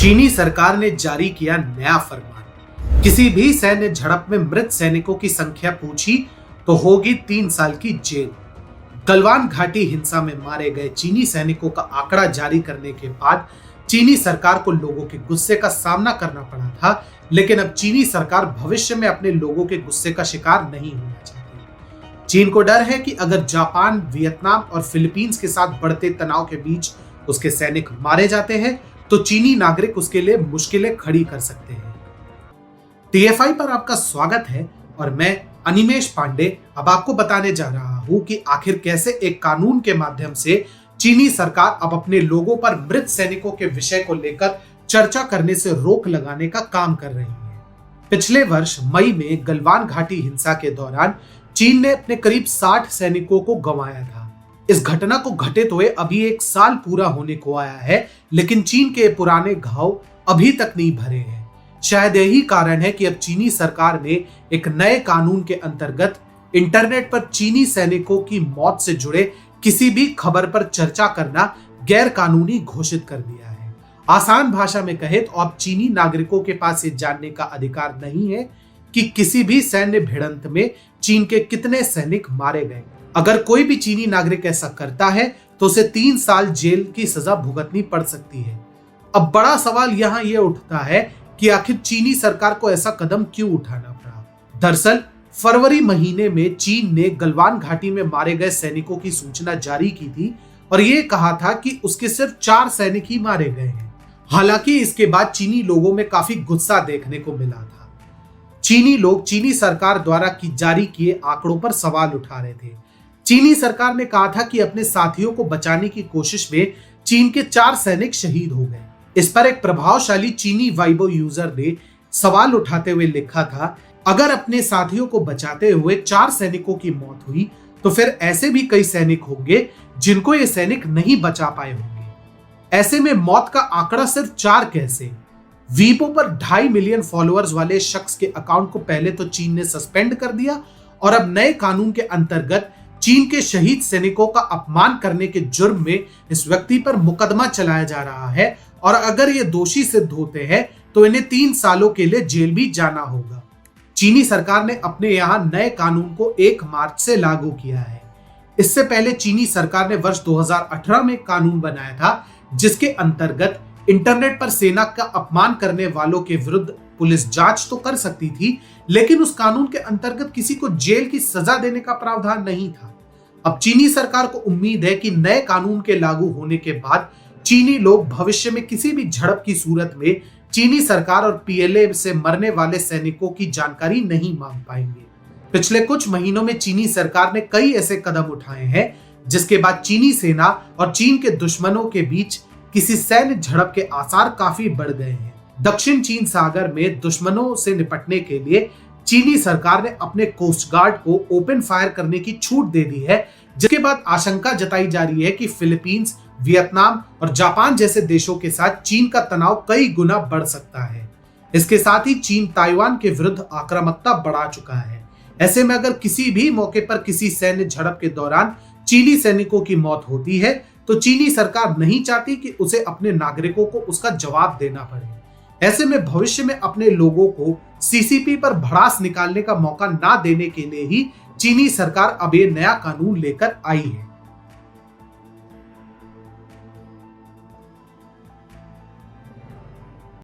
चीनी सरकार ने जारी किया नया फरमान। किसी भी सैन्य झड़प में मृत सैनिकों की संख्या पूछी तो होगी 3 साल की जेल। गलवान घाटी हिंसा में मारे गए चीनी सैनिकों का आंकड़ा जारी करने के बाद चीनी सरकार को लोगों के गुस्से का सामना करना पड़ा था, लेकिन अब चीनी सरकार भविष्य में अपने लोगों के गुस्से का शिकार नहीं होना चाहती। चीन को डर है कि अगर जापान, वियतनाम और फिलीपींस के साथ बढ़ते तनाव के बीच उसके सैनिक मारे जाते हैं तो चीनी नागरिक उसके लिए मुश्किलें खड़ी कर सकते हैं। टीएफआई पर आपका स्वागत है और मैं अनिमेश पांडे अब आपको बताने जा रहा हूं कि आखिर कैसे एक कानून के माध्यम से चीनी सरकार अब अपने लोगों पर मृत सैनिकों के विषय को लेकर चर्चा करने से रोक लगाने का काम कर रही है। पिछले वर्ष मई में गलवान घाटी हिंसा के दौरान चीन ने अपने करीब 60 सैनिकों को गंवाया था। इस घटना को घटित हुए अभी 1 साल पूरा होने को आया है, लेकिन चीन के पुराने घाव अभी तक नहीं भरे हैं। शायद यही कारण है कि अब चीनी सरकार ने एक नए कानून के अंतर्गत इंटरनेट पर चीनी सैनिकों की मौत से जुड़े किसी भी खबर पर चर्चा करना गैर कानूनी घोषित कर दिया है। आसान भाषा में कहे तो अब चीनी नागरिकों के पास ये जानने का अधिकार नहीं है कि किसी भी सैन्य भिड़ंत में चीन के कितने सैनिक मारे गए। अगर कोई भी चीनी नागरिक ऐसा करता है तो उसे 3 साल जेल की सजा भुगतनी पड़ सकती है। अब बड़ा सवाल यहाँ ये उठता है कि आखिर चीनी सरकार को ऐसा कदम क्यों उठाना पड़ा। दरअसल फरवरी महीने में चीन ने गलवान घाटी में मारे गए सैनिकों की सूचना जारी की थी और ये कहा था कि उसके सिर्फ 4 सैनिक ही मारे गए हैं। हालांकि इसके बाद चीनी लोगों में काफी गुस्सा देखने को मिला था। चीनी लोग चीनी सरकार द्वारा जारी किए आंकड़ों पर सवाल उठा रहे थे। चीनी सरकार ने कहा था कि अपने साथियों को बचाने की कोशिश में चीन के 4 सैनिक शहीद हो गए। इस पर एक प्रभावशाली चीनी वाइबो यूजर ने सवाल उठाते हुए लिखा था, अगर अपने साथियों को बचाते हुए 4 सैनिकों की मौत हुई तो फिर ऐसे भी कई सैनिक होंगे जिनको ये सैनिक नहीं बचा पाए होंगे। ऐसे में मौत का आंकड़ा सिर्फ 4 कैसे? वीपो पर 2.5 मिलियन फॉलोअर्स वाले शख्स के अकाउंट को पहले तो चीन ने सस्पेंड कर दिया और अब नए कानून के अंतर्गत चीन के शहीद सैनिकों का अपमान करने के जुर्म में इस व्यक्ति पर मुकदमा चलाया जा रहा है और अगर ये दोषी सिद्ध होते हैं तो इन्हें 3 सालों के लिए जेल भी जाना होगा। चीनी सरकार ने अपने यहाँ नए कानून को 1 मार्च से लागू किया है। इससे पहले चीनी सरकार ने वर्ष 2018 में कानून बनाया था जिसके अंतर्गत इंटरनेट पर सेना का अपमान करने वालों के विरुद्ध पुलिस जांच तो कर सकती थी, लेकिन उस कानून के अंतर्गत किसी को जेल की सजा देने का प्रावधान नहीं था। अब चीनी सरकार को उम्मीद है कि नए कानून के लागू होने के बाद चीनी लोग भविष्य में किसी भी झड़प की सूरत में चीनी सरकार और पीएलए से मरने वाले सैनिकों की जानकारी नहीं मांग पाएंगे। पिछले कुछ महीनों में चीनी सरकार ने कई ऐसे कदम उठाए हैं जिसके बाद चीनी सेना और चीन के दुश्मनों के बीच किसी सैन्य झड़प के आसार काफी बढ़ गए हैं। दक्षिण चीन सागर में दुश्मनों से निपटने के लिए चीनी सरकार ने अपने कोस्ट गार्ड को ओपन फायर करने की छूट दे दी है, जिसके बाद आशंका जताई जा रही है कि फिलीपींस, वियतनाम और जापान जैसे देशों के साथ चीन का तनाव कई गुना बढ़ सकता है। इसके साथ ही चीन ताइवान के विरुद्ध आक्रामकता बढ़ा चुका है। ऐसे में अगर किसी भी मौके पर किसी सैन्य झड़प के दौरान चीनी सैनिकों की मौत होती है तो चीनी सरकार नहीं चाहती कि उसे अपने नागरिकों को उसका जवाब देना पड़े। ऐसे में भविष्य में अपने लोगों को सीसीपी पर भड़ास निकालने का मौका ना देने के लिए ही चीनी सरकार अब ये नया कानून लेकर आई है।